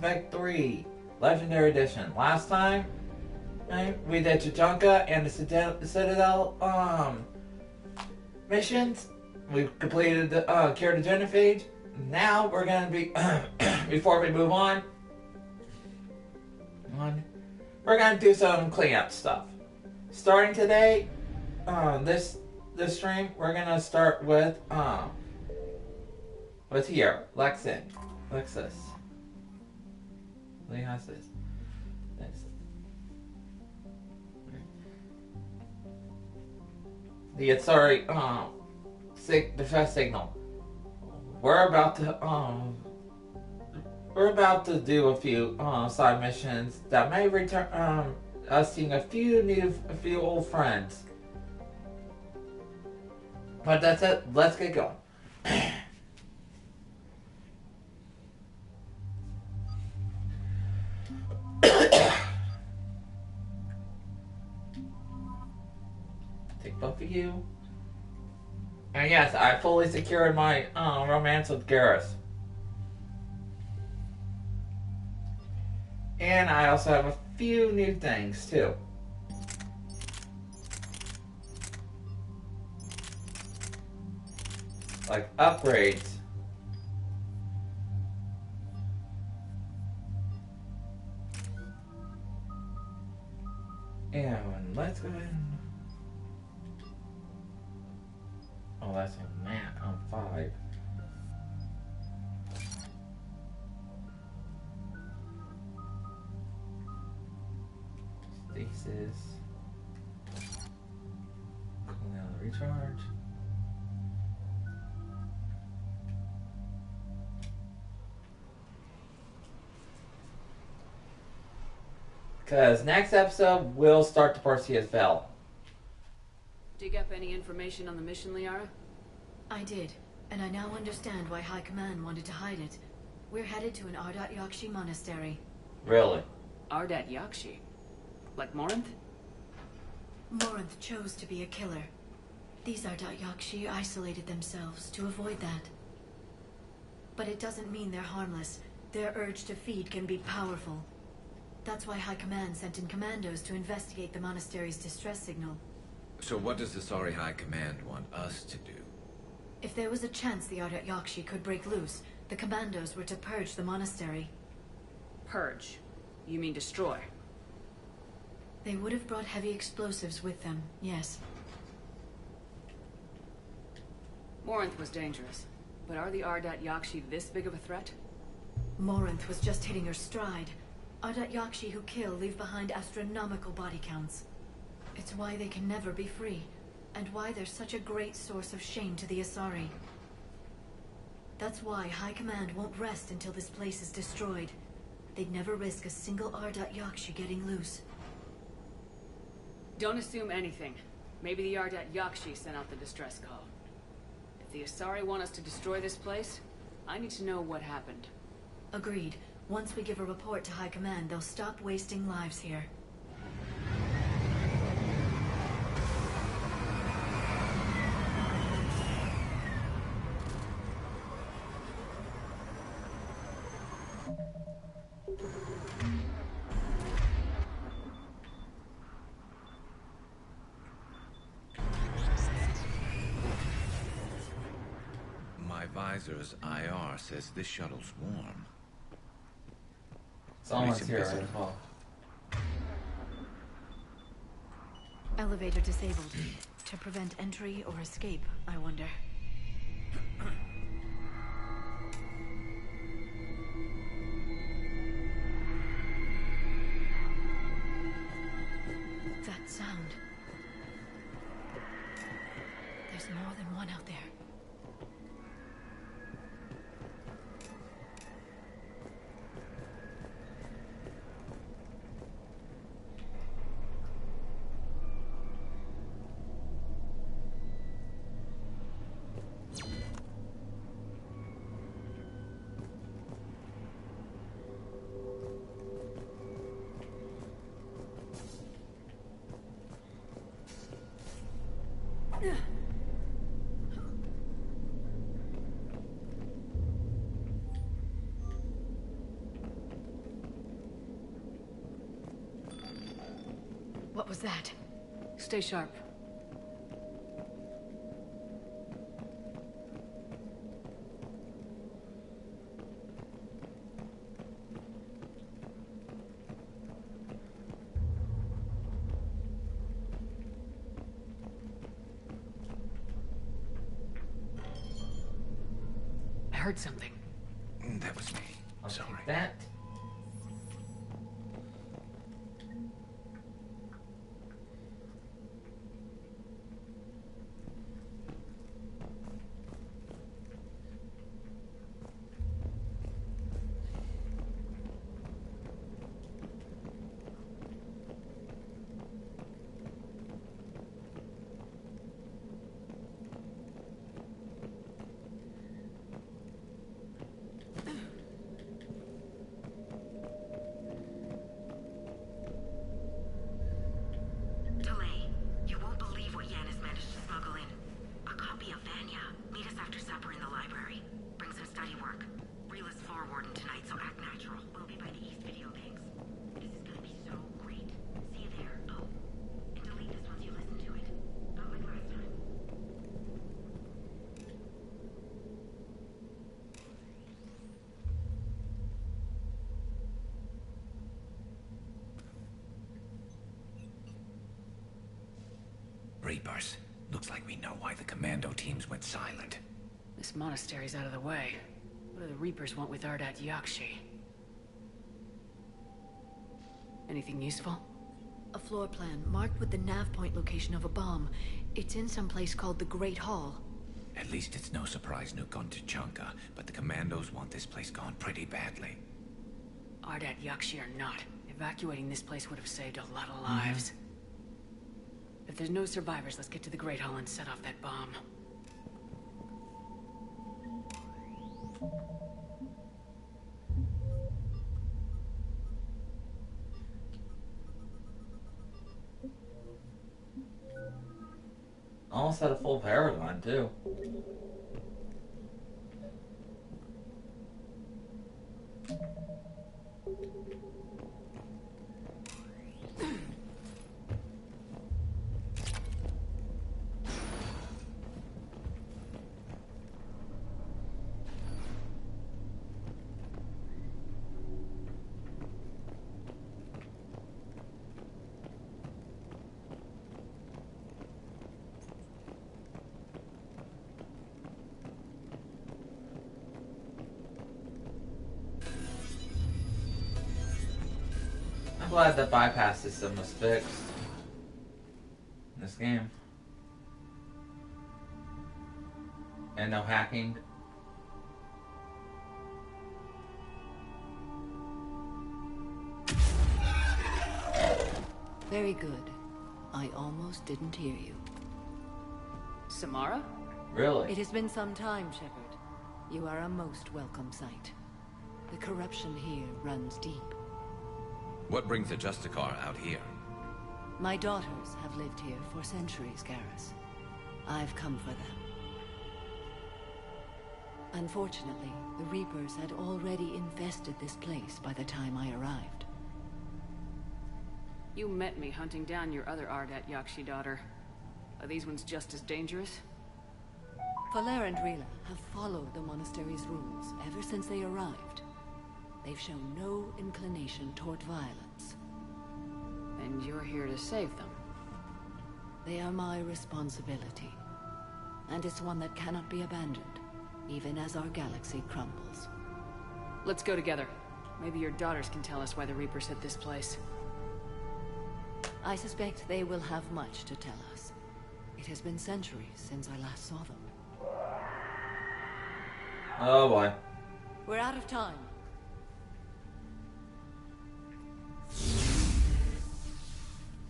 Aspect 3, Legendary Edition. Last time, we did Tajanka and the Citadel missions. We completed the Cure the Genophage. Now we're gonna be before we move on, we're gonna do some cleanup stuff. Starting today, this stream, we're gonna start with here, Lexus. This. The sorry, distress signal. We're about to do a few side missions that may return us seeing a few old friends. But that's it. Let's get going. Take both of you. And yes, I fully secured my romance with Garrus. And I also have a few new things too. Like upgrades. And let's go ahead and... Oh, that's a map on 5. Stasis. Cool down the recharge. Because next episode, we'll start the Perseus Veil. Dig up any information on the mission, Liara? I did, and I now understand why High Command wanted to hide it. We're headed to an Ardat Yakshi monastery. Really? Ardat Yakshi? Like Morinth? Morinth chose to be a killer. These Ardat Yakshi isolated themselves to avoid that. But it doesn't mean they're harmless. Their urge to feed can be powerful. That's why High Command sent in commandos to investigate the monastery's distress signal. So what does the Sorry High Command want us to do? If there was a chance the Ardat Yakshi could break loose, the commandos were to purge the monastery. Purge? You mean destroy? They would have brought heavy explosives with them, yes. Morinth was dangerous, but are the Ardat Yakshi this big of a threat? Morinth was just hitting her stride. Ardat Yakshi who kill leave behind astronomical body counts. It's why they can never be free, and why they're such a great source of shame to the Asari. That's why High Command won't rest until this place is destroyed. They'd never risk a single Ardat Yakshi getting loose. Don't assume anything. Maybe the Ardat Yakshi sent out the distress call. If the Asari want us to destroy this place, I need to know what happened. Agreed. Once we give a report to High Command, they'll stop wasting lives here. My visor's IR says this shuttle's warm. Someone's here as well. Elevator disabled. To prevent entry or escape, I wonder. That sound. There's more than one out there. was that? Stay sharp. I heard something. That was me. I'll Sorry. take that. Delay. You won't believe what Yan has managed to smuggle in. A copy of Vanya. Meet us after supper in the library. Bring some study work. Reela's floor warden tonight, so act natural. We'll be by the East Video Banks. This is gonna be so great. See you there. Oh, and delete this once you listen to it. Not like last time. Reapers. Looks like we know why the commando teams went silent. This monastery's out of the way. What do the Reapers want with Ardat Yakshi? Anything useful? A floor plan marked with the nav point location of a bomb. It's in some place called the Great Hall. At least it's no surprise Nuke on Tuchanka, but the commandos want this place gone pretty badly. Ardat Yakshi or not, evacuating this place would have saved a lot of lives. If there's no survivors, let's get to the Great Hall and set off that bomb. Almost had a full paragon too. I'm glad the bypass system was fixed in this game. And no hacking. Very good. I almost didn't hear you. Samara? Really? It has been some time, Shepard. You are a most welcome sight. The corruption here runs deep. What brings a Justicar out here? My daughters have lived here for centuries, Garrus. I've come for them. Unfortunately, the Reapers had already infested this place by the time I arrived. You met me hunting down your other Ardat Yakshi daughter. Are these ones just as dangerous? Faller and Reela have followed the monastery's rules ever since they arrived. They've shown no inclination toward violence. And you're here to save them. They are my responsibility. And it's one that cannot be abandoned, even as our galaxy crumbles. Let's go together. Maybe your daughters can tell us why the Reapers hit this place. I suspect they will have much to tell us. It has been centuries since I last saw them. Oh boy. We're out of time.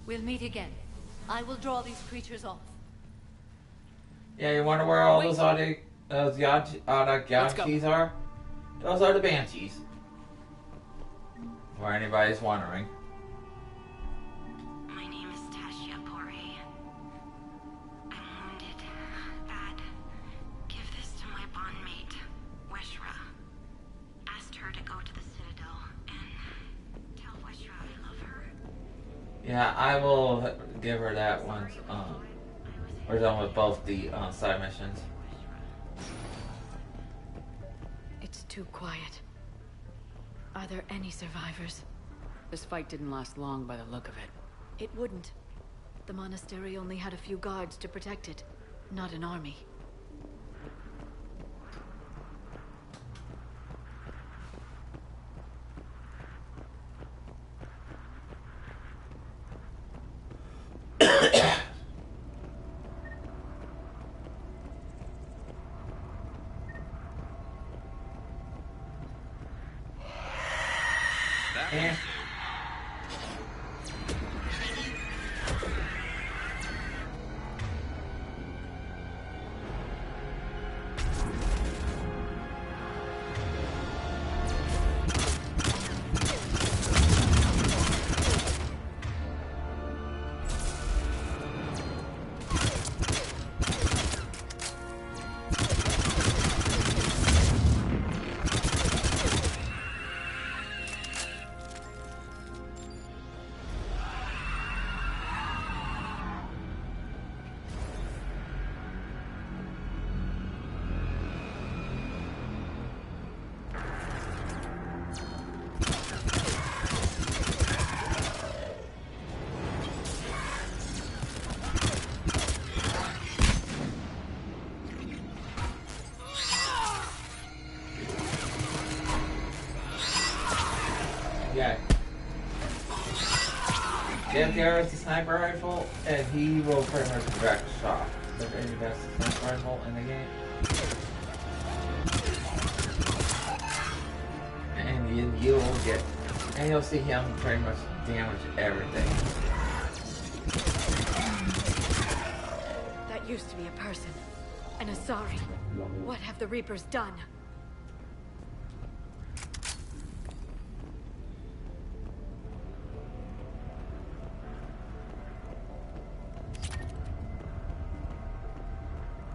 We'll meet again. I will draw these creatures off. Yeah, you wonder where all Wait. those Yakshis are? Those are the Banshees. Or anybody's wondering. My name is Tashia Pore. I'm wounded. Bad. Give this to my bondmate, Weshra. Asked her to go to the Citadel and tell Weshra I love her. Yeah, I will give her that once we're done with both the side missions. It's too quiet. Are there any survivors? This fight didn't last long by the look of it. It wouldn't. The monastery only had a few guards to protect it, not an army. Yeah. Yeah. Jim carries the sniper rifle, and he will pretty much direct shot. The very best sniper rifle in the game. And you'll get, and you'll see him pretty much damage everything. That used to be a person. An Asari. What have the Reapers done?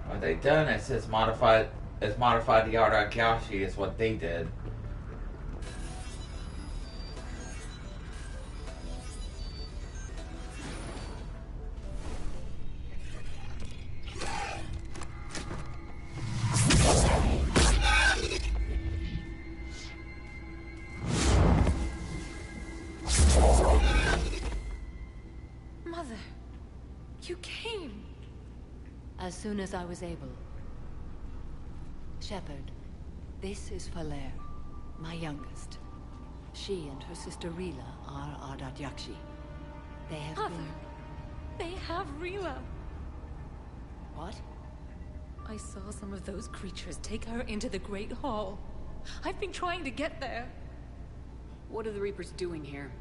What they done is just modified the Arakashi is what they did. Mother, you came. As soon as I was able. Shepard, this is Falere, my youngest. She and her sister Rila are Ardat Yakshi. They have Mother, been... they have Rila. What? I saw some of those creatures take her into the Great Hall. I've been trying to get there. What are the Reapers doing here?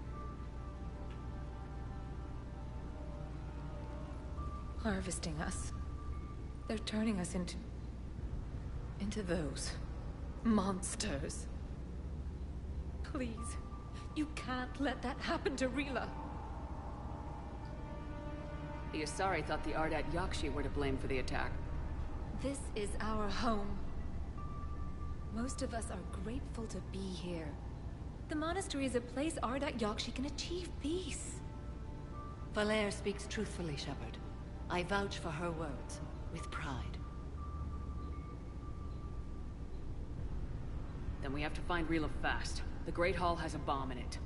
Harvesting us. They're turning us into those monsters. Please, you can't let that happen to Rila. The Asari thought the Ardat Yakshi were to blame for the attack. This is our home. Most of us are grateful to be here. The monastery is a place Ardat Yakshi can achieve peace. Falere speaks truthfully, Shepard. I vouch for her words, with pride. Then we have to find Rila fast. The Great Hall has a bomb in it.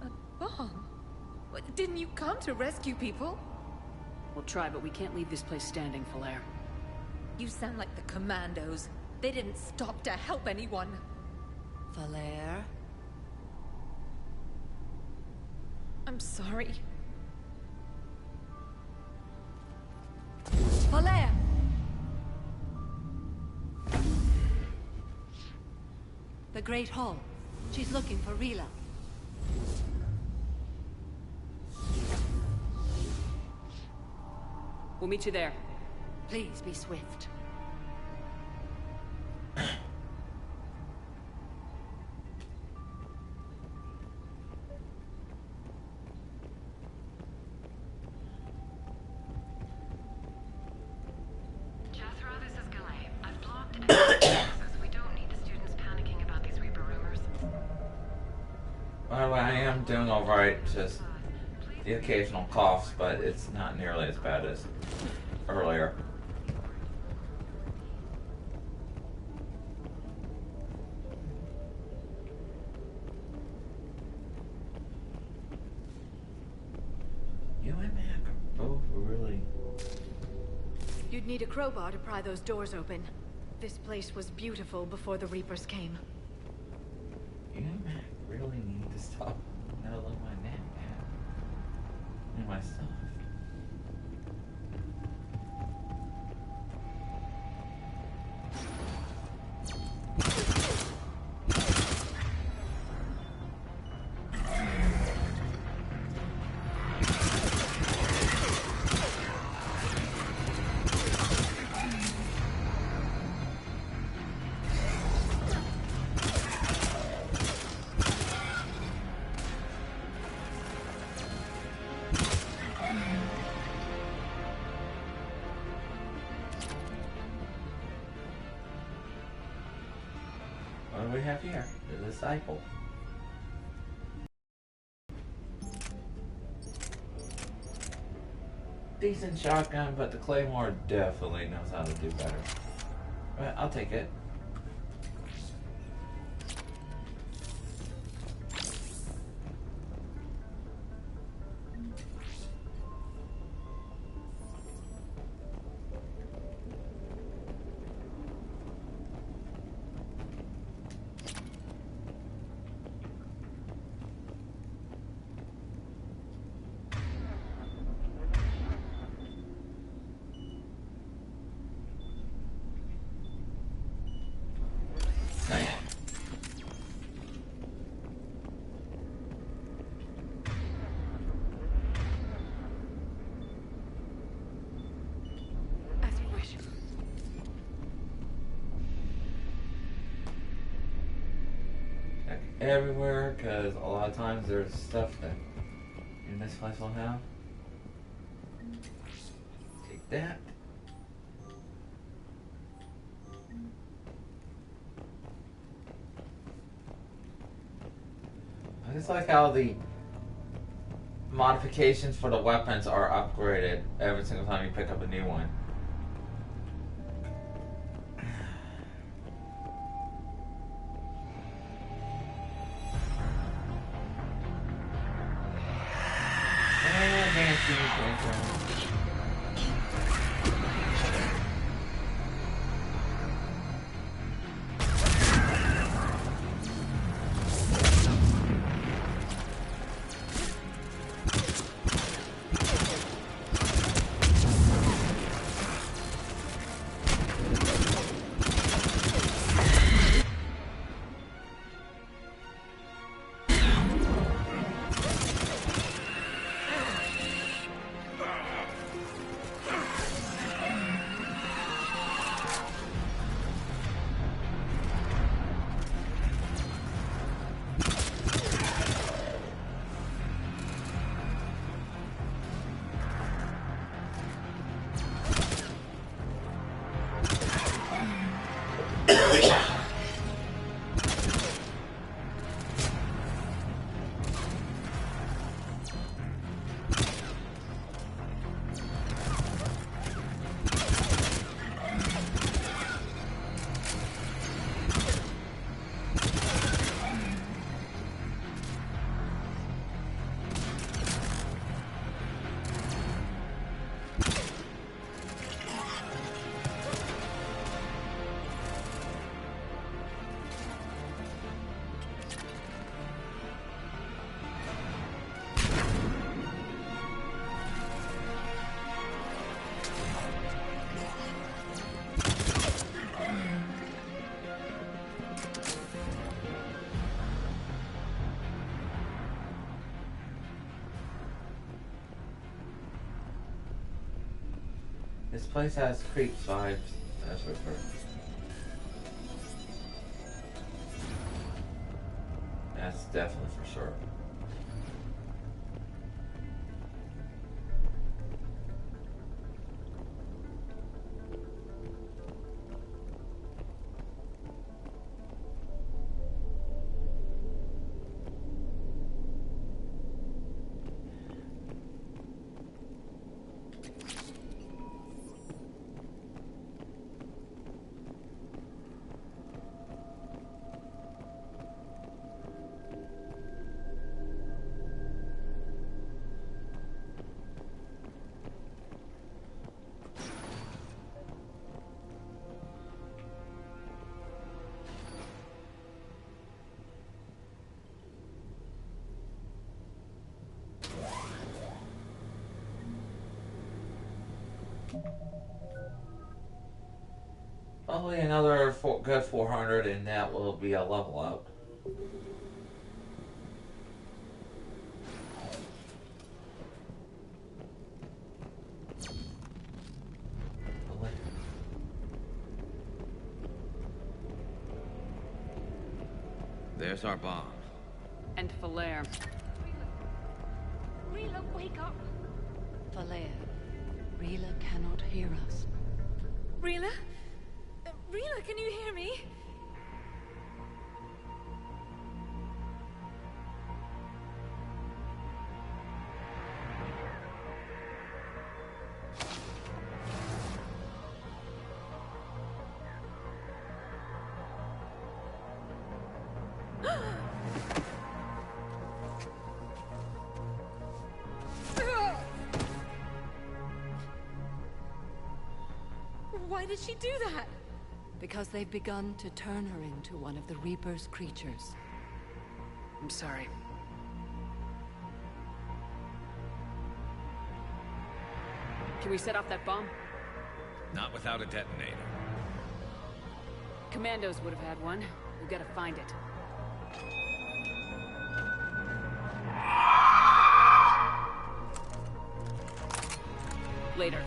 A bomb? What, didn't you come to rescue people? We'll try, but we can't leave this place standing, Falere. You sound like the Commandos. They didn't stop to help anyone. Falere? I'm sorry. Falere! The Great Hall. She's looking for Rila. We'll meet you there. Please be swift. Jethro, this is Galay. I've blocked access. We don't need the students panicking about these Reaper rumors. By the way, I am doing alright, just the occasional coughs, but it's not nearly as bad as earlier. You and Mac are both really... You'd need a crowbar to pry those doors open. This place was beautiful before the Reapers came. You and Mac really need to stop meddling my name, man. And my stuff. What do we have here? The disciple. Decent shotgun, but the Claymore definitely knows how to do better. But I'll take it. Nice. As you wish. Check everywhere, because a lot of times there's stuff that in this place will have. Take that. I just like how the modifications for the weapons are upgraded every single time you pick up a new one. And Nancy Phantom. This place has creeps vibes, that's for sure. That's definitely for sure. Probably another good 400 and that will be a level up. There's our bomb. And Falaire. Rila, wake up! Falaire, Rila cannot hear us. Rila? Rila, can you hear me? Why did she do that? Because they've begun to turn her into one of the Reaper's creatures. I'm sorry. Can we set off that bomb? Not without a detonator. Commandos would have had one. We've got to find it. Later.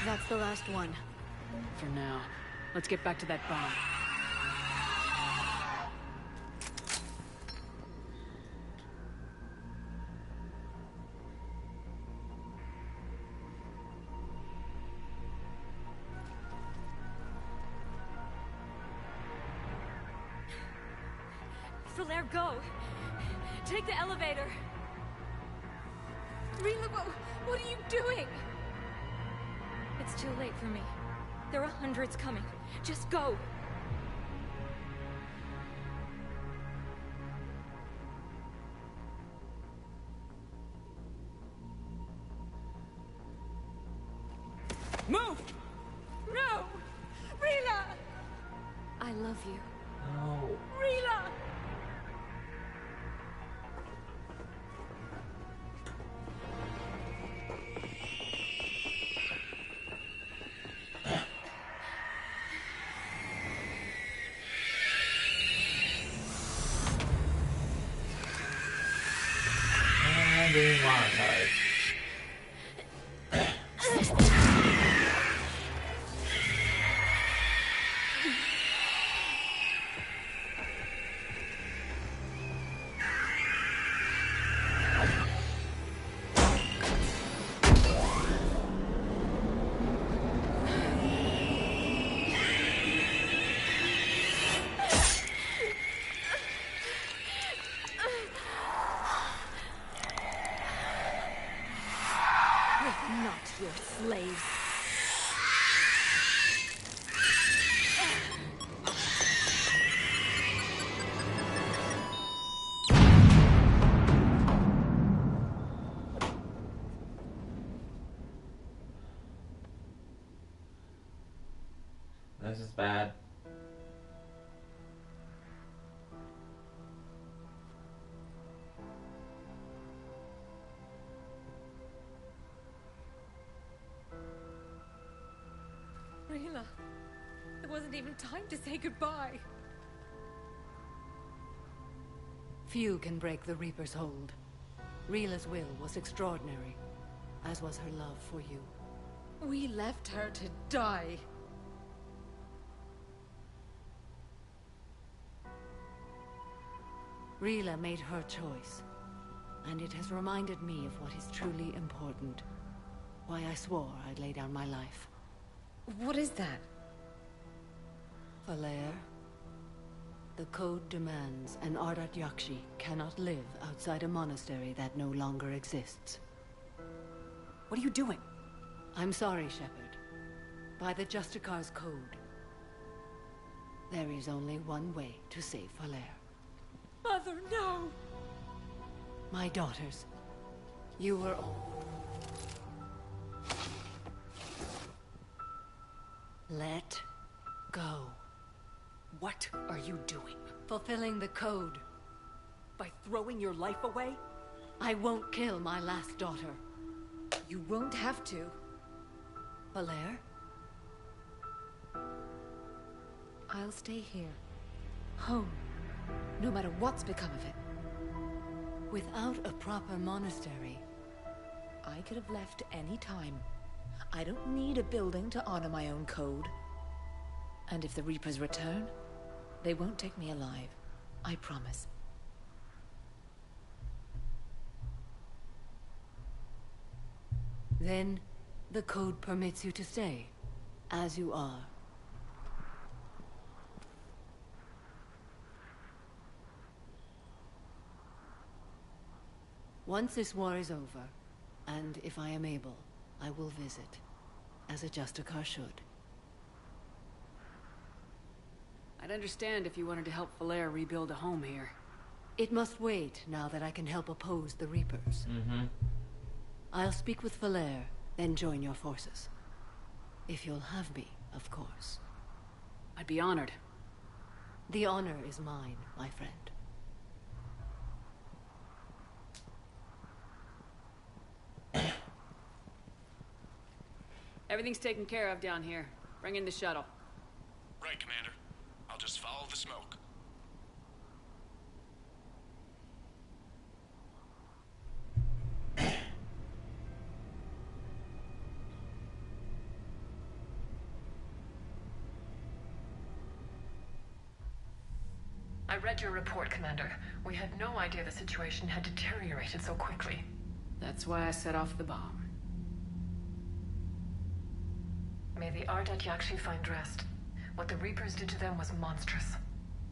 That's the last one. For now. Let's get back to that bomb. Falaire, go! Take the elevator! Rila, what are you doing? It's too late for me. There are hundreds coming. Just go! Move! No! Rila! I love you. No. Rila! And being monetized. We're not your slaves. This is bad. Rila, there wasn't even time to say goodbye. Few can break the Reaper's hold. Rila's will was extraordinary, as was her love for you. We left her to die. Rila made her choice, and it has reminded me of what is truly important. Why I swore I'd lay down my life. What is that? Falair, the code demands an Ardat Yakshi cannot live outside a monastery that no longer exists. What are you doing? I'm sorry, Shepard. By the Justicar's code, there is only one way to save Falair. Mother, no! My daughters, you were all... Let go. What are you doing? Fulfilling the code. By throwing your life away? I won't kill my last daughter. You won't have to. Falair? I'll stay here. Home. No matter what's become of it. Without a proper monastery... I could have left any time. I don't need a building to honor my own code. And if the Reapers return, they won't take me alive. I promise. Then, the code permits you to stay, as you are. Once this war is over, and if I am able, I will visit, as a Justicar should. I'd understand if you wanted to help Falair rebuild a home here. It must wait now that I can help oppose the Reapers. I'll speak with Falair, then join your forces. If you'll have me, of course. I'd be honored. The honor is mine, my friend. Everything's taken care of down here. Bring in the shuttle. Right, Commander. I'll just follow the smoke. I read your report, Commander. We had no idea the situation had deteriorated so quickly. That's why I set off the bomb. May the Ardat Yakshi find rest. What the Reapers did to them was monstrous.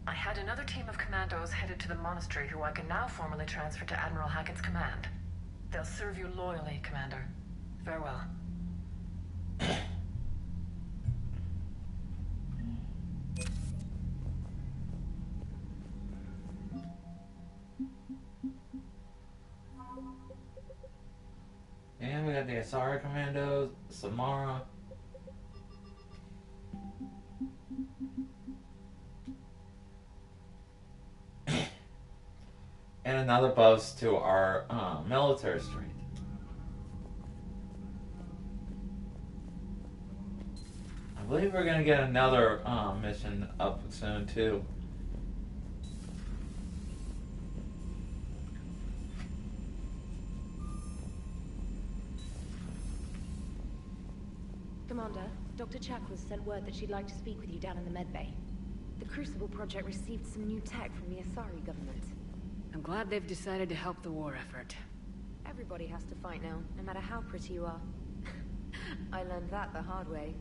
I had another team of commandos headed to the monastery who I can now formally transfer to Admiral Hackett's command. They'll serve you loyally, Commander. Farewell. And we got the Asara Commandos, Samara. And another boost to our military strength. I believe we're gonna get another mission up soon too. Commander, Dr. Chakwas sent word that she'd like to speak with you down in the medbay. The Crucible Project received some new tech from the Asari government. I'm glad they've decided to help the war effort. Everybody has to fight now, no matter how pretty you are. I learned that the hard way.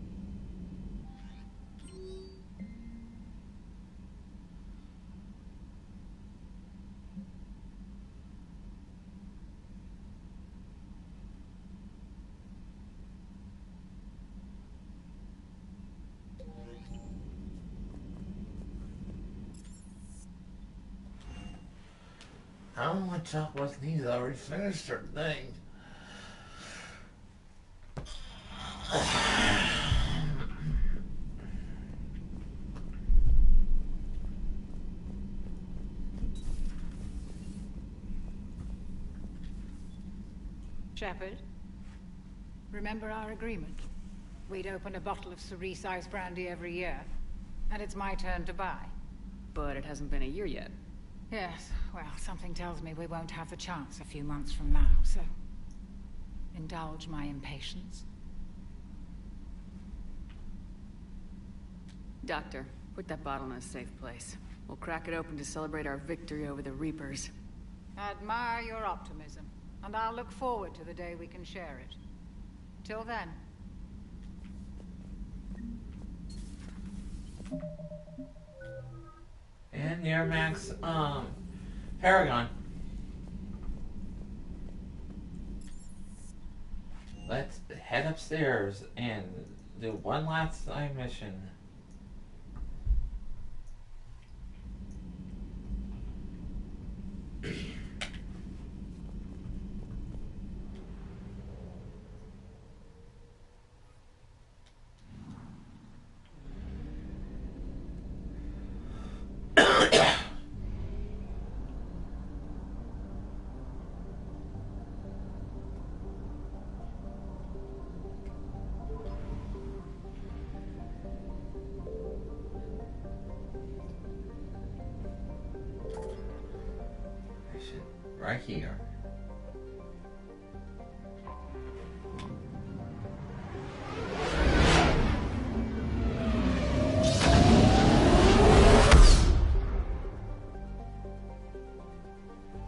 How much Chakwas needs already finished her thing. Shepard, remember our agreement? We'd open a bottle of cerise ice brandy every year, and it's my turn to buy. But it hasn't been a year yet. Yes, well, something tells me we won't have the chance a few months from now, so... indulge my impatience. Doctor, put that bottle in a safe place. We'll crack it open to celebrate our victory over the Reapers. I admire your optimism, and I'll look forward to the day we can share it. Till then. And near Max, Paragon. Let's head upstairs and do one last side mission. Right here.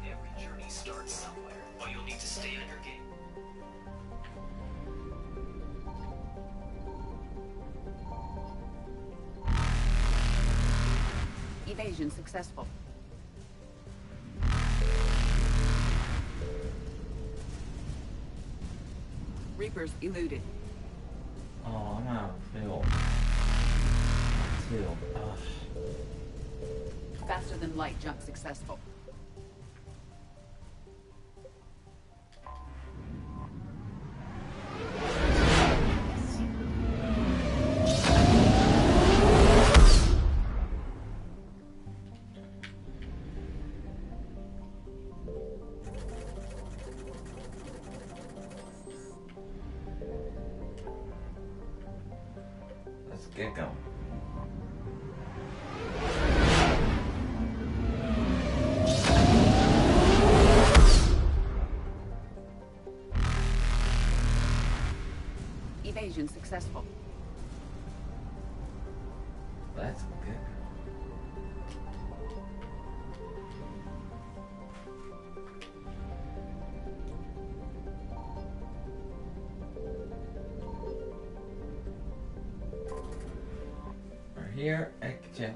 Every journey starts somewhere, but you'll need to stay on your game. Evasion successful. Reapers eluded. Oh, I'm out of fuel. Too. Ugh. Faster than light jump successful. Let's get going. Evasion successful. Let's get We're here at Jelly.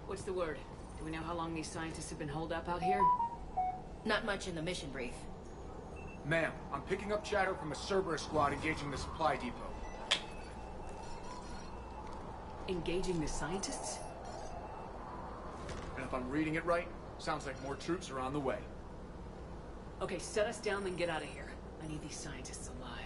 What's the word? Do we know how long these scientists have been holed up out here? Not much in the mission brief. Ma'am, I'm picking up chatter from a Cerberus squad engaging the supply depot. Engaging the scientists? And if I'm reading it right, sounds like more troops are on the way. Okay, set us down, then get out of here. I need these scientists alive.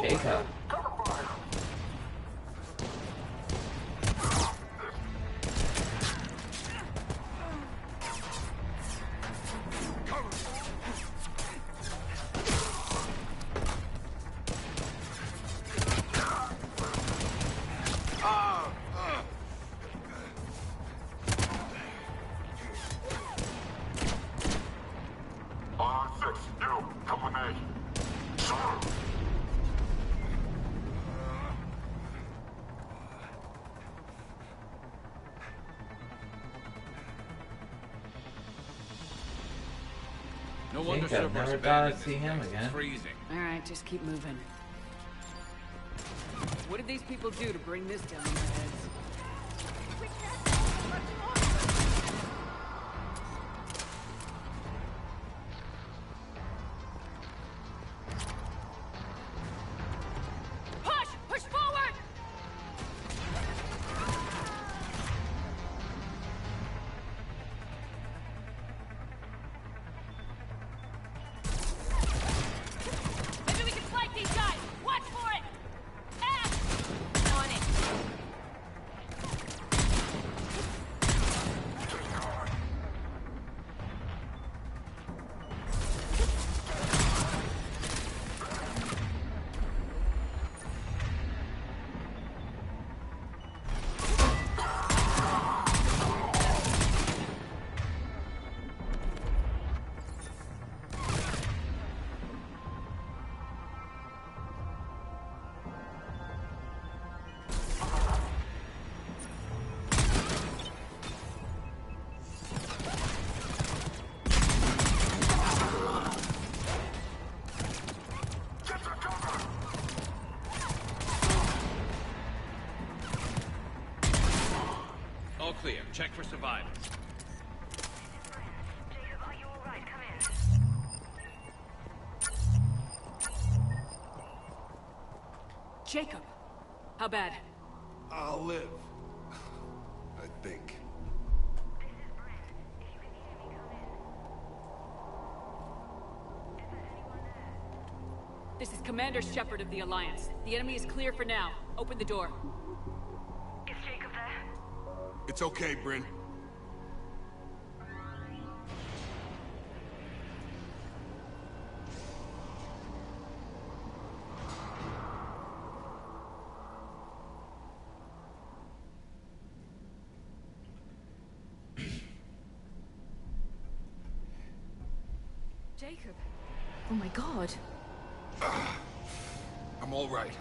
Jacob. think I've never thought I'd see him again. Alright, just keep moving. What did these people do to bring this down on their heads? Push forward! Maybe we can flank these guys! Watch for it! On it! All clear. Check for survivors. Jacob! How bad? I'll live. I think. This is Commander Shepard of the Alliance. The enemy is clear for now. Open the door. Is Jacob there? It's okay, Bryn. Jacob. Oh my god. I'm all right.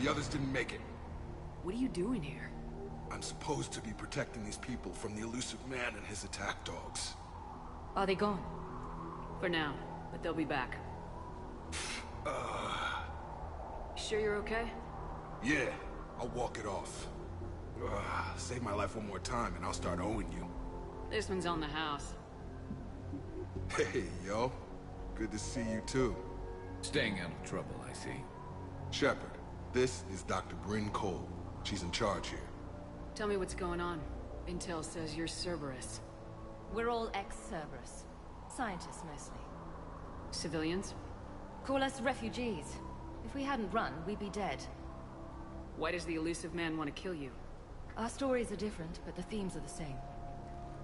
The others didn't make it. What are you doing here? I'm supposed to be protecting these people from the elusive man and his attack dogs. Are they gone? For now, but they'll be back. Sure you're okay? Yeah, I'll walk it off. Save my life one more time and I'll start owing you. This one's on the house. Hey, yo. Good to see you too. Staying out of trouble, I see. Shepard, this is Dr. Bryn Cole. She's in charge here. Tell me what's going on. Intel says you're Cerberus. We're all ex-Cerberus. Scientists, mostly. Civilians? Call us refugees. If we hadn't run, we'd be dead. Why does the elusive man want to kill you? Our stories are different, but the themes are the same.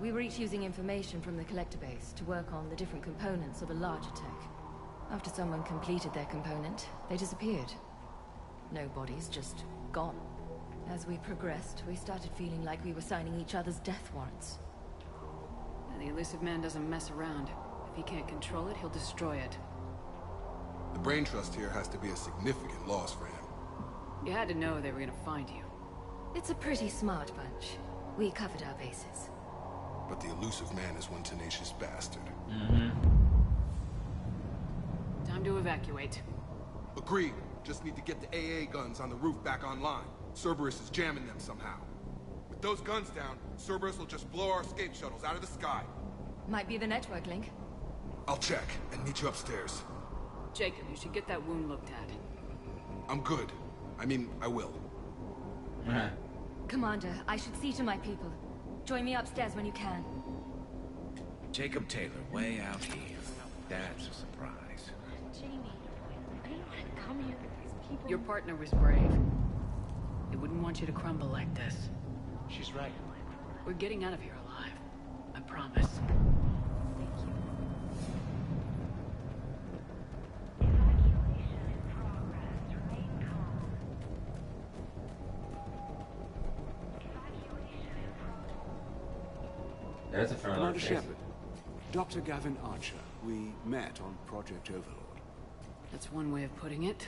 We were each using information from the collector base to work on the different components of a larger tech. After someone completed their component, they disappeared. No bodies, just gone. As we progressed, we started feeling like we were signing each other's death warrants. The elusive man doesn't mess around. If he can't control it, he'll destroy it. The brain trust here has to be a significant loss for him. You had to know they were gonna find you. It's a pretty smart bunch. We covered our bases. But the elusive man is one tenacious bastard. Time to evacuate. Agreed. Just need to get the AA guns on the roof back online. Cerberus is jamming them somehow. With those guns down, Cerberus will just blow our escape shuttles out of the sky. Might be the network link. I'll check and meet you upstairs. Jacob, you should get that wound looked at. I'm good. I mean, I will. Commander, I should see to my people. Join me upstairs when you can. Jacob Taylor, way out here. That's a surprise. Jamie, I didn't want to come here with these people. Your partner was brave. They wouldn't want you to crumble like this. She's right. We're getting out of here alive. I promise. Thank you. There's a familiar Commander face. Shepard, Dr. Gavin Archer. We met on Project Overlord. That's one way of putting it.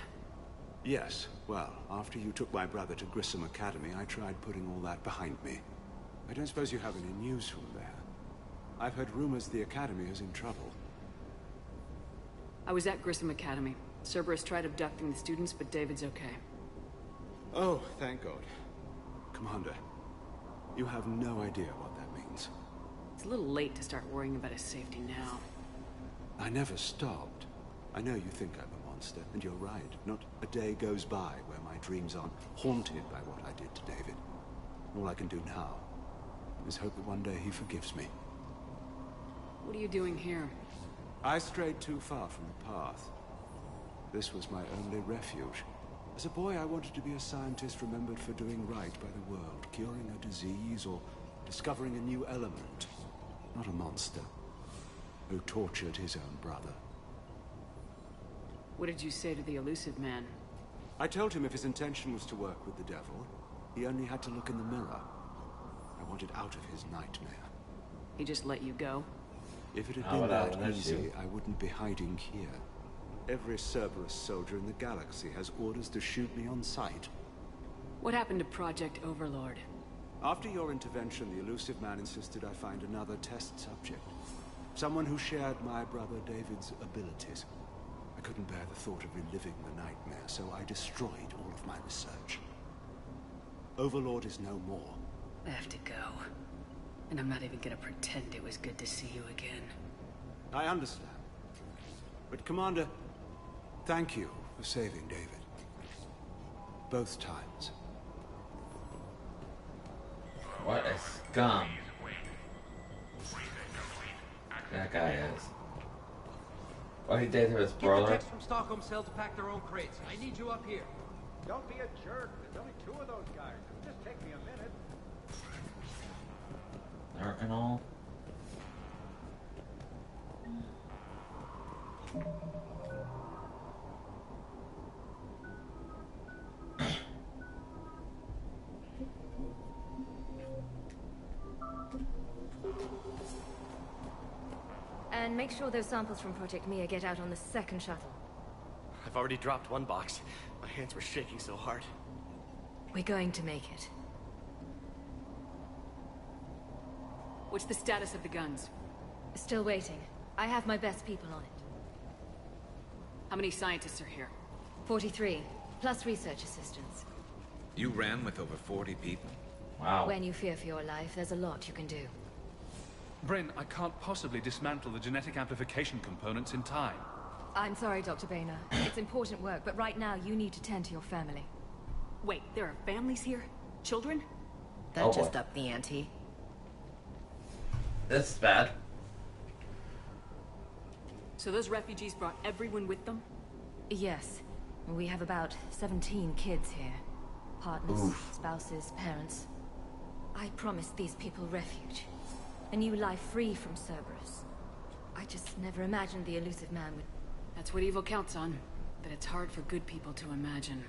Yes, well, after you took my brother to Grissom Academy, I tried putting all that behind me. I don't suppose you have any news from there. I've heard rumors the Academy is in trouble. I was at Grissom Academy. Cerberus tried abducting the students, but David's okay. Oh, thank God. Commander, you have no idea what that means. It's a little late to start worrying about his safety now. I never stopped. I know you think I'm a monster, and you're right. Not a day goes by where my dreams aren't haunted by what I did to David. All I can do now is hope that one day he forgives me. What are you doing here? I strayed too far from the path. This was my only refuge. As a boy, I wanted to be a scientist remembered for doing right by the world, curing a disease or discovering a new element. Not a monster who tortured his own brother. What did you say to the elusive man? I told him if his intention was to work with the devil, he only had to look in the mirror. I wanted out of his nightmare. He just let you go? If it had been that easy, I wouldn't be hiding here. Every Cerberus soldier in the galaxy has orders to shoot me on sight. What happened to Project Overlord? After your intervention, the elusive man insisted I find another test subject. Someone who shared my brother David's abilities. I couldn't bear the thought of reliving the nightmare, so I destroyed all of my research. Overlord is no more. I have to go. And I'm not even gonna pretend it was good to see you again. I understand. But Commander, thank you for saving David. Both times. What a scum that guy is. What he did to his brother. Get the techs from Stockholm Cell to pack their own crates. I need you up here. Don't be a jerk. There's only 2 of those guys. It'll just take me a minute. Dark and all. And make sure those samples from Project Mia get out on the second shuttle. I've already dropped one box. My hands were shaking so hard. We're going to make it. What's the status of the guns? Still waiting. I have my best people on it. How many scientists are here? 43, plus research assistants. You ran with over 40 people? Wow. When you fear for your life, there's a lot you can do. Bryn, I can't possibly dismantle the genetic amplification components in time. I'm sorry, Dr. Boehner. It's important work, but right now you need to tend to your family. Wait, there are families here? Children? That just upped the ante. This is bad. So those refugees brought everyone with them? Yes. We have about 17 kids here. Partners, Oof. spouses, parents. I promised these people refuge. A new life free from Cerberus. I just never imagined the elusive man would... That's what evil counts on. But it's hard for good people to imagine.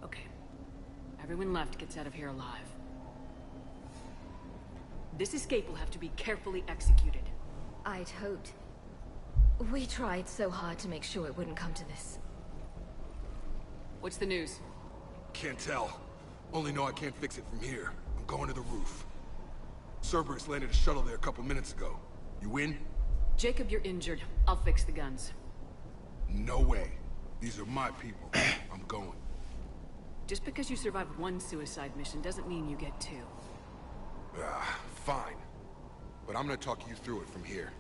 Okay. Everyone left gets out of here alive. This escape will have to be carefully executed. I'd hoped. We tried so hard to make sure it wouldn't come to this. What's the news? Can't tell. Only know I can't fix it from here. I'm going to the roof. Cerberus landed a shuttle there a couple minutes ago. You win? Jacob, you're injured. I'll fix the guns. No way. These are my people. I'm going. Just because you survived one suicide mission doesn't mean you get 2. Fine. But I'm gonna talk you through it from here.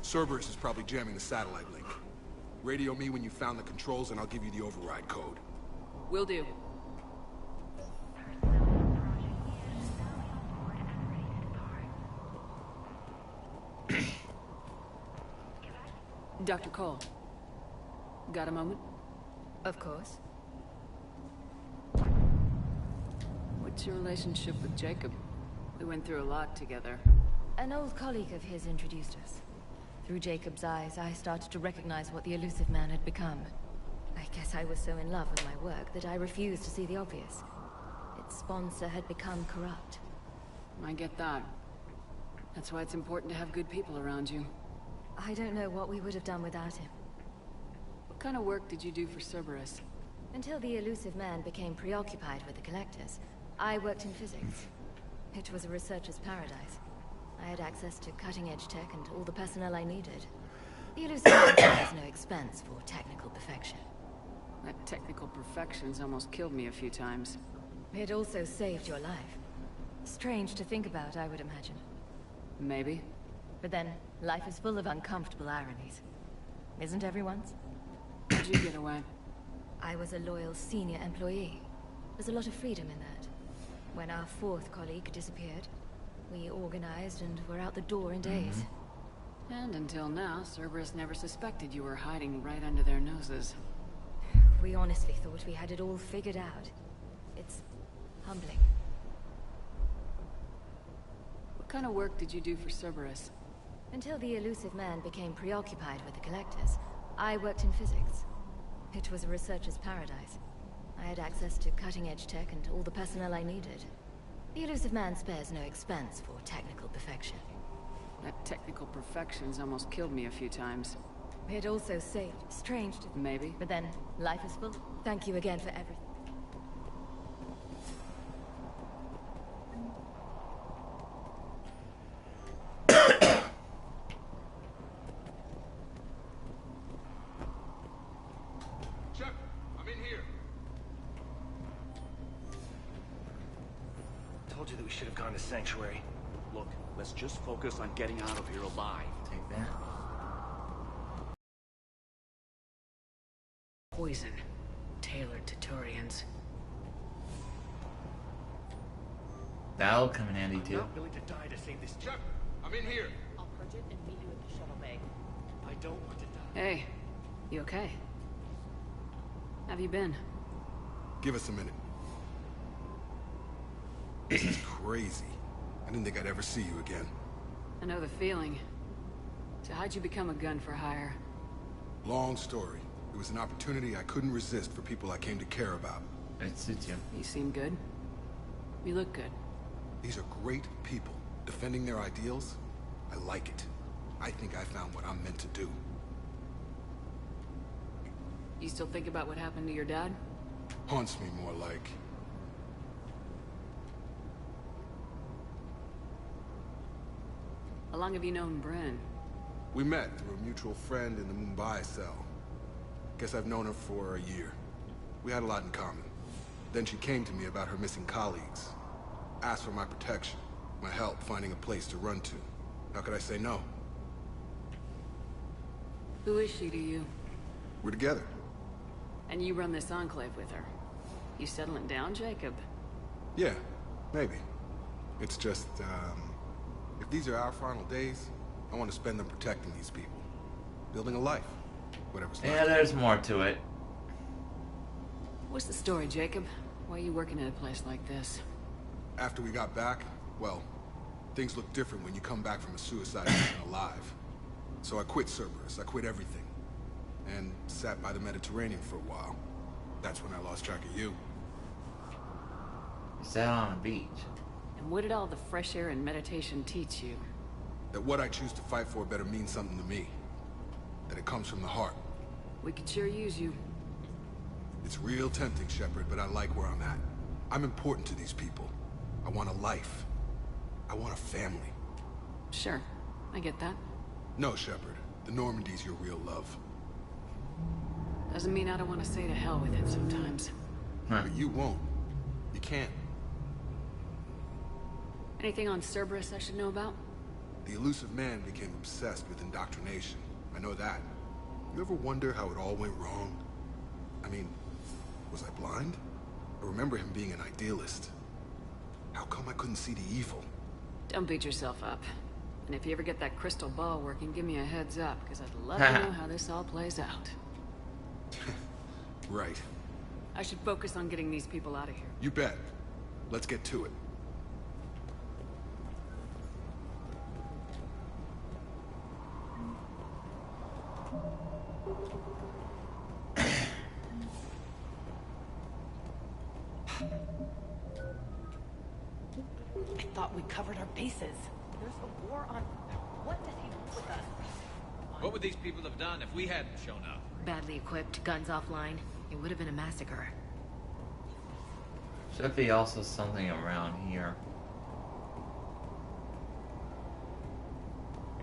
Cerberus is probably jamming the satellite link. Radio me when you found the controls and I'll give you the override code. Will do. Dr. Cole. Got a moment? Of course. What's your relationship with Jacob? We went through a lot together. An old colleague of his introduced us. Through Jacob's eyes, I started to recognize what the elusive man had become. I guess I was so in love with my work that I refused to see the obvious. Its sponsor had become corrupt. I get that. That's why it's important to have good people around you. I don't know what we would have done without him. What kind of work did you do for Cerberus? Until the elusive man became preoccupied with the collectors, I worked in physics. It was a researcher's paradise. I had access to cutting-edge tech and all the personnel I needed. The elusive man has no expense for technical perfection. That technical perfection's almost killed me a few times. It also saved your life. Strange to think about, I would imagine. Maybe. But then, life is full of uncomfortable ironies. Isn't everyone's? How'd you get away? I was a loyal senior employee. There's a lot of freedom in that. When our fourth colleague disappeared, we organized and were out the door in days. And until now, Cerberus never suspected you were hiding right under their noses. We honestly thought we had it all figured out. It's humbling. What kind of work did you do for Cerberus? Until the elusive man became preoccupied with the collectors, I worked in physics. It was a researcher's paradise. I had access to cutting-edge tech and all the personnel I needed. The elusive man spares no expense for technical perfection. That technical perfection's almost killed me a few times. It also saved. Strange to... Maybe. But then, life is full. Thank you again for everything. Chuck, I'm in here. Told you that we should have gone to Sanctuary. Look, let's just focus on getting out of here alive. Take that. Poison. Tailored to Turians. That'll come in handy too. I'm not willing to die to save this. Chuck, I'm in here. I'll purge it and meet you at the shuttle bay. I don't want to die. Hey, you okay? Have you been? Give us a minute. This is crazy. I didn't think I'd ever see you again. I know the feeling. So how'd you become a gun for hire? Long story. It was an opportunity I couldn't resist for people I came to care about. It suits you. You seem good. You look good. These are great people. Defending their ideals, I like it. I think I found what I'm meant to do. You still think about what happened to your dad? Haunts me more like. How long have you known Bryn? We met through a mutual friend in the Mumbai cell. Guess I've known her for a year. We had a lot in common. Then she came to me about her missing colleagues. Asked for my protection, my help finding a place to run to. How could I say no? Who is she to you? We're together. And you run this enclave with her. You settling down, Jacob? Yeah, maybe. It's just, if these are our final days, I want to spend them protecting these people. Building a life. Whatever's left. Yeah, there's more to it. What's the story, Jacob? Why are you working at a place like this? After we got back, well, things look different when you come back from a suicide mission alive. So I quit Cerberus. I quit everything. And sat by the Mediterranean for a while. That's when I lost track of you. You sat on a beach. And what did all the fresh air and meditation teach you? That what I choose to fight for better mean something to me. That it comes from the heart. We could sure use you. It's real tempting, Shepard, but I like where I'm at. I'm important to these people. I want a life. I want a family. Sure, I get that. No, Shepard. The Normandy's your real love. Doesn't mean I don't want to say to hell with it sometimes. But you won't. You can't. Anything on Cerberus I should know about? The elusive man became obsessed with indoctrination. I know that. You ever wonder how it all went wrong? I mean, was I blind? I remember him being an idealist. How come I couldn't see the evil? Don't beat yourself up. And if you ever get that crystal ball working, give me a heads up, because I'd love to know how this all plays out. Right. I should focus on getting these people out of here. You bet. Let's get to it. I thought we covered our bases. There's a war on... What does he want with us? What would these people have done if we hadn't shown up? Badly equipped, guns offline. It would have been a massacre. Should be also something around here.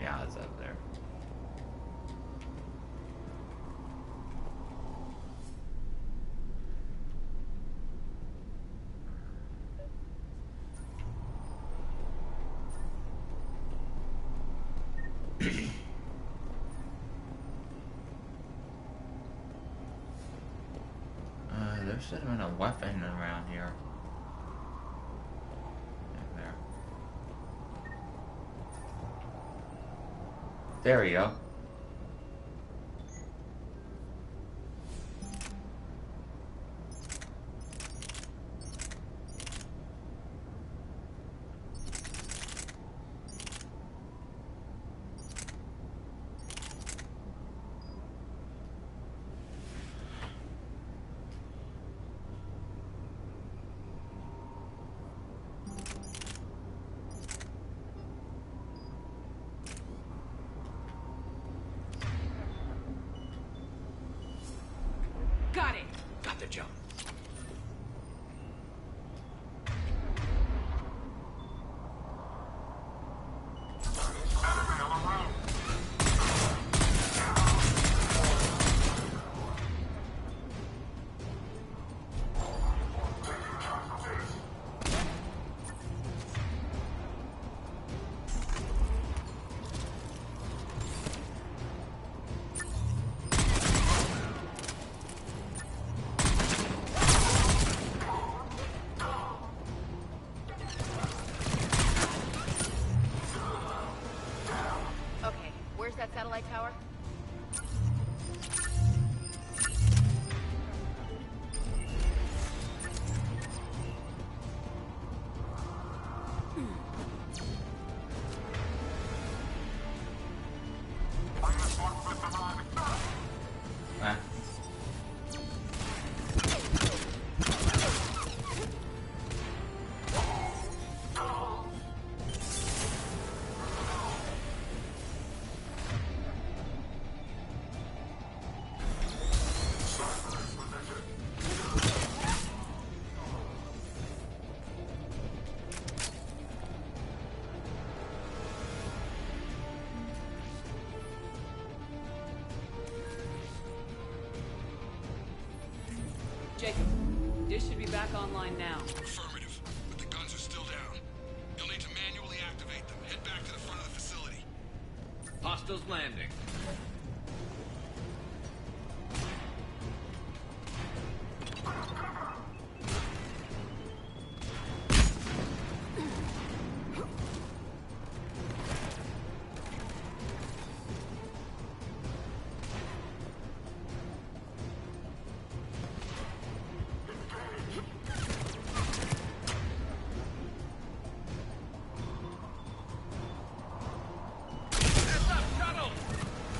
Yeah, it's up there. should have been a weapon around here. There. There we go. Got it! Got the jump. Okay, where's that satellite tower? Ah. Jacob, dish should be back online now. Affirmative, but the guns are still down. You'll need to manually activate them. Head back to the front of the facility. Hostiles landing.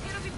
It'll be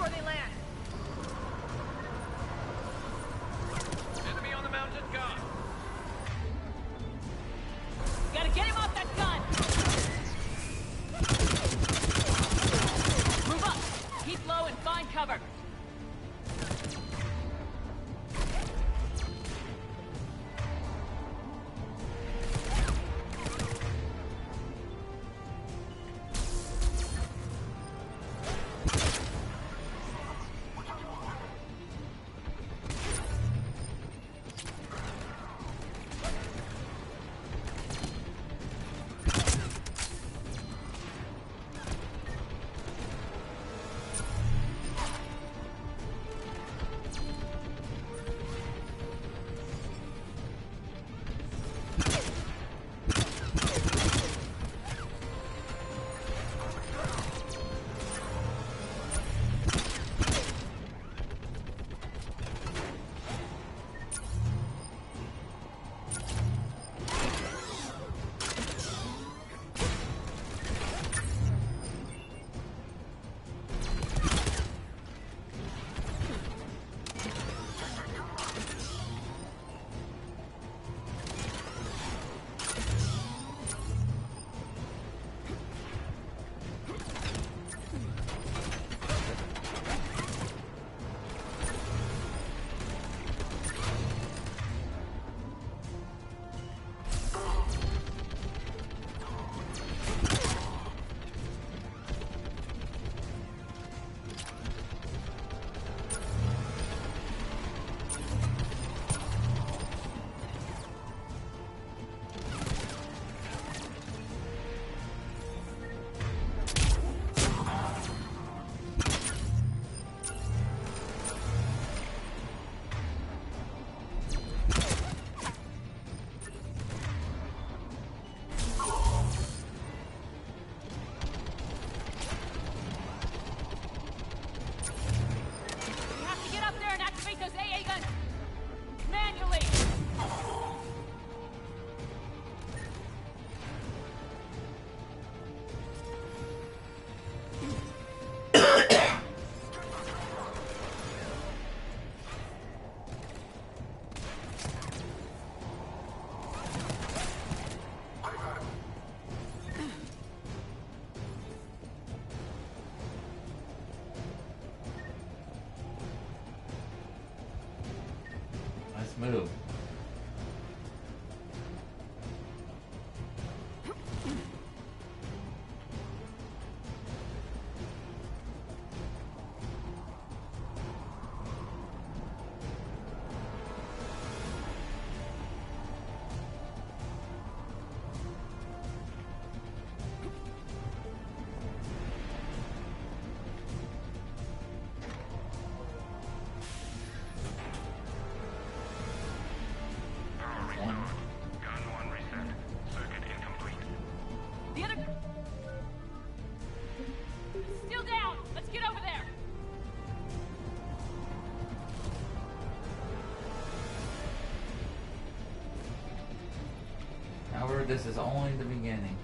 this is only the beginning.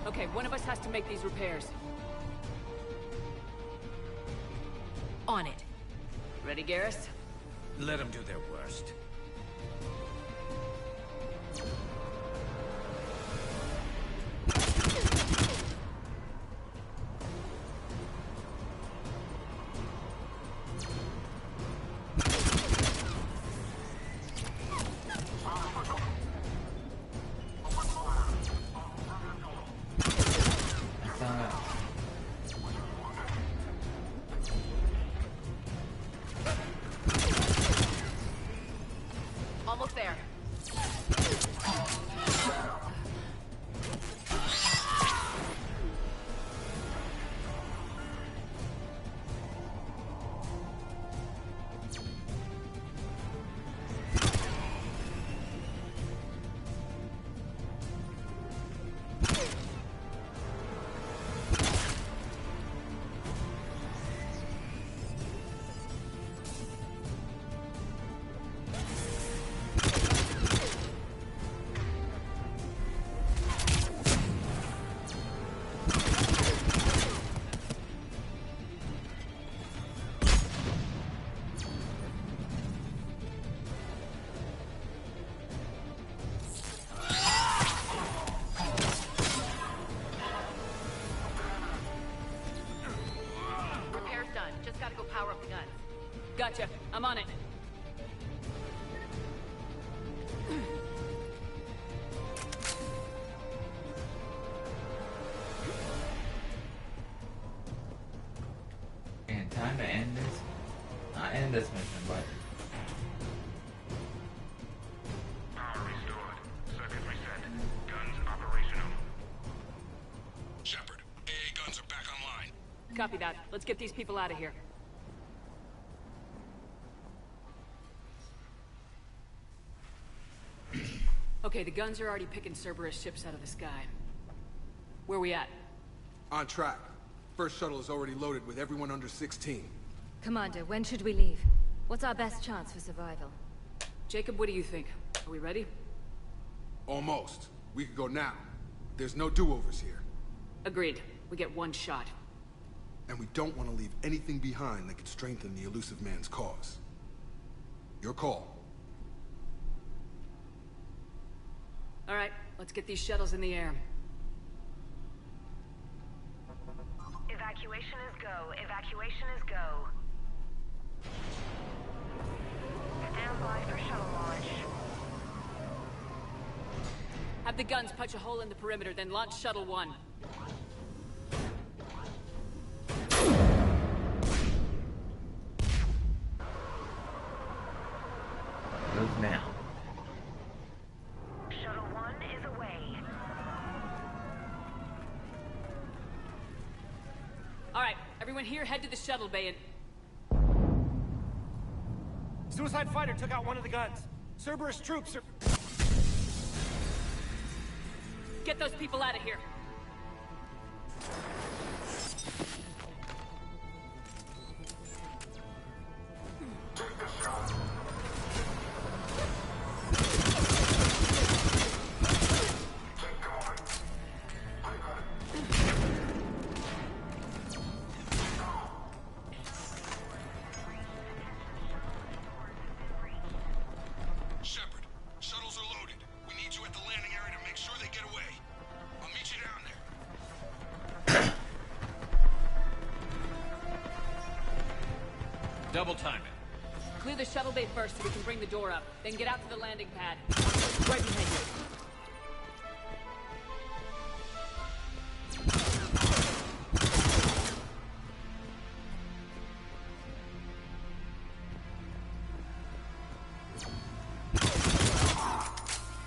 Okay, one of us has to make these repairs. On it. Ready, Garrus? Let them do their worst. Almost there. Gotcha. I'm on it. And time to end this. Not end this mission, but. Power restored. Circuit reset. Guns operational. Shepard, AA guns are back online. Copy that. Let's get these people out of here. Okay, the guns are already picking Cerberus ships out of the sky. Where we at? On track. First shuttle is already loaded with everyone under 16. Commander, when should we leave? What's our best chance for survival? Jacob, what do you think? Are we ready? Almost. We could go now. There's no do-overs here. Agreed. We get one shot. And we don't want to leave anything behind that could strengthen the elusive man's cause. Your call. All right, let's get these shuttles in the air. Evacuation is go. Evacuation is go. Stand by for shuttle launch. Have the guns punch a hole in the perimeter, then launch Shuttle 1. Move now. Shuttle 1 is away. All right, everyone here, head to the shuttle bay and... Suicide fighter took out one of the guns. Cerberus troops are... Get those people out of here. Take the shot. Take going. I got it. Shepard, shuttles are loaded. We need you at the landing area to make sure they get away. I'll meet you down there. Double time it. Clear the shuttle bay first so we can bring the door up. Then get out to the landing pad. Right behind you.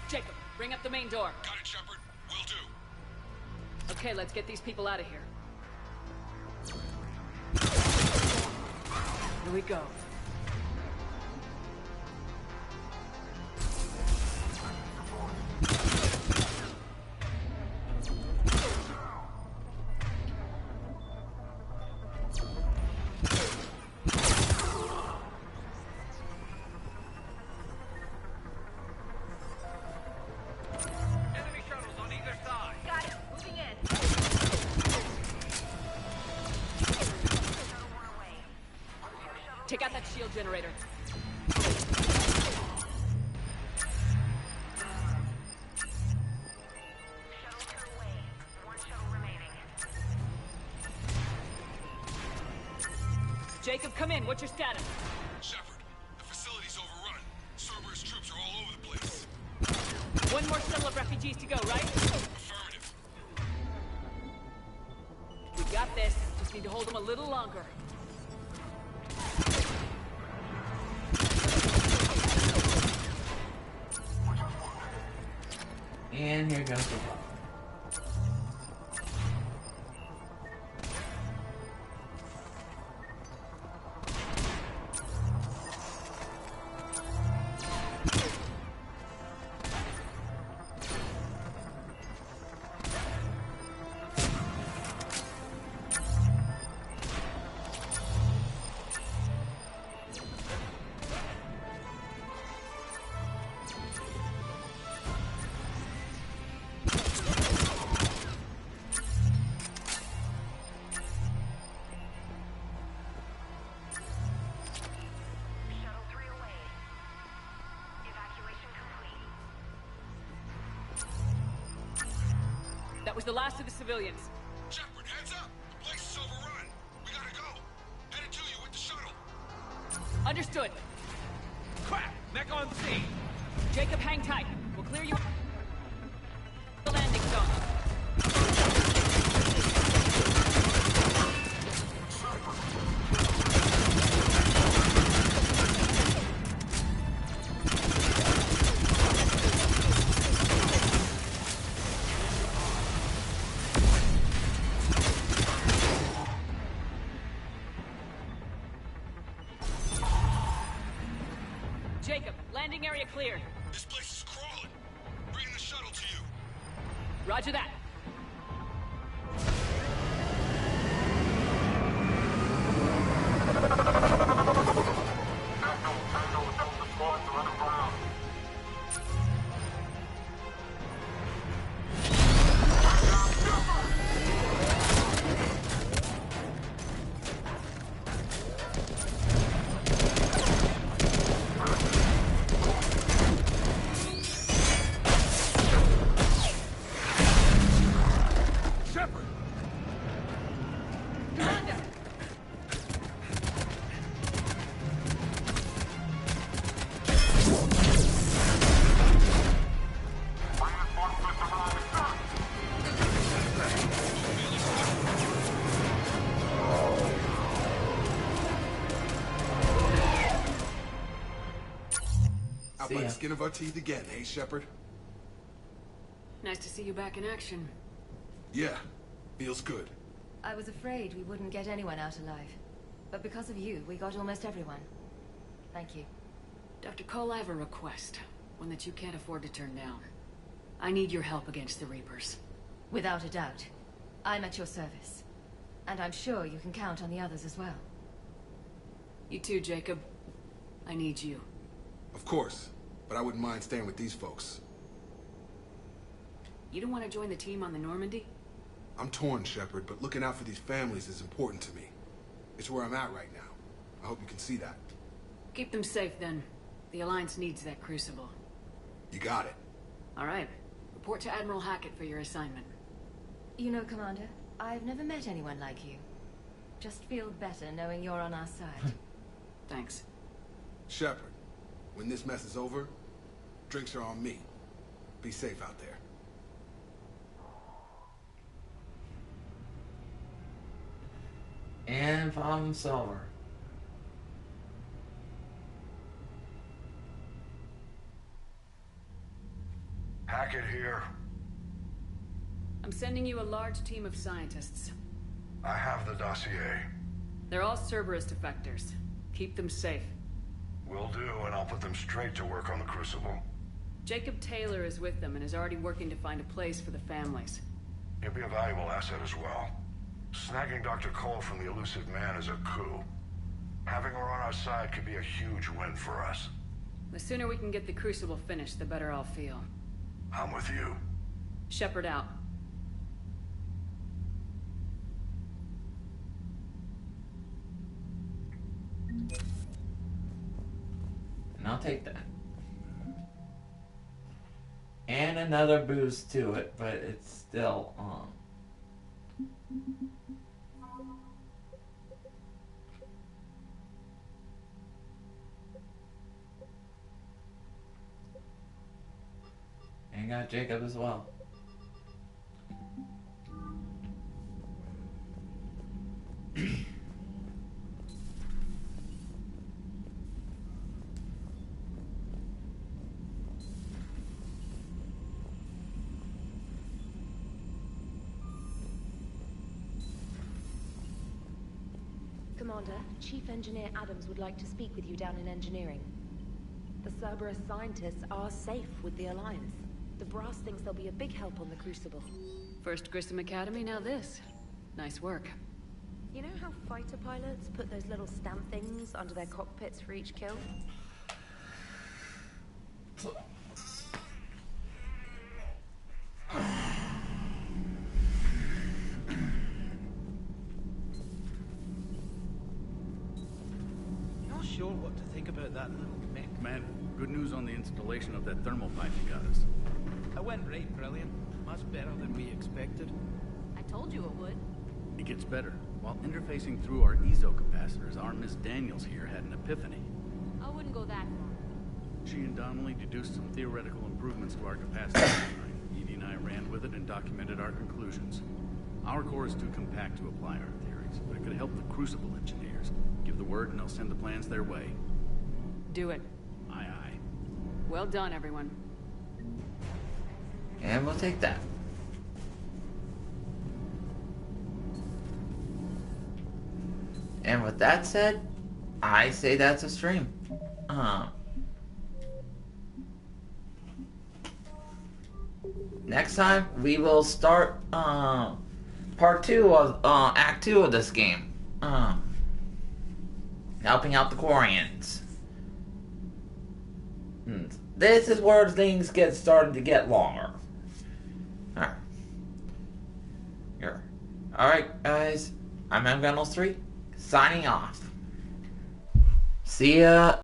Jacob, bring up the main door. Got it, Shepard. Will do. Okay, let's get these people out of here. Here we go. that shield generator. Jacob, come in. What's your status? Shepard, the facility's overrun. Cerberus troops are all over the place. One more shuttle of refugees to go, right? Affirmative. We got this. Just need to hold them a little longer. And here goes the ball. That was the last of the civilians. Shepard, heads up! The place is overrun. We gotta go. Headed to you with the shuttle. Understood. Crap! Mech on scene! Jacob, hang tight. We'll clear you the landing zone. Jacob, landing area cleared. This place is crawling. Bringing the shuttle to you. Roger that. Out by the skin of our teeth again, hey, Shepard? Nice to see you back in action. Yeah, feels good. I was afraid we wouldn't get anyone out alive. But because of you, we got almost everyone. Thank you. Dr. Cole, I have a request. One that you can't afford to turn down. I need your help against the Reapers. Without a doubt. I'm at your service. And I'm sure you can count on the others as well. You too, Jacob. I need you. Of course, but I wouldn't mind staying with these folks. You don't want to join the team on the Normandy? I'm torn, Shepard, but looking out for these families is important to me. It's where I'm at right now. I hope you can see that. Keep them safe, then. The Alliance needs that Crucible. You got it. All right. Report to Admiral Hackett for your assignment. You know, Commander, I've never met anyone like you. Just feel better knowing you're on our side. Thanks. Shepard, when this mess is over, drinks are on me. Be safe out there. And problem solver. Hackett here. I'm sending you a large team of scientists. I have the dossier. They're all Cerberus defectors. Keep them safe. Will do, and I'll put them straight to work on the Crucible. Jacob Taylor is with them and is already working to find a place for the families. He'll be a valuable asset as well. Snagging Dr. Cole from the elusive man is a coup. Having her on our side could be a huge win for us. The sooner we can get the Crucible finished, the better I'll feel. I'm with you. Shepard out. I'll take that. And another boost to it, but it's still and got Jacob as well. Commander, Chief Engineer Adams would like to speak with you down in engineering. The Cerberus scientists are safe with the Alliance. The brass thinks they'll be a big help on the Crucible. First Grissom Academy, now this. Nice work. You know how fighter pilots put those little stamp things under their cockpits for each kill? Not sure what to think about that little mech. Man, good news on the installation of that thermal pipe you got us. It went right brilliant. Much better than we expected. I told you it would. It gets better. While interfacing through our ESO capacitors, our Miss Daniels here had an epiphany. I wouldn't go that far. She and Donnelly deduced some theoretical improvements to our capacity design. Edie and I ran with it and documented our conclusions. Our core is too compact to apply our theories, but it could help the Crucible engineers. Give the word and they'll send the plans their way. Do it. Aye, aye. Well done, everyone. And we'll take that. And with that said, I say that's a stream. Next time we will start part 2 of Act 2 of this game. Helping out the Quarians. This is where things get started to get longer. Alright guys, I'm M3, signing off. See ya.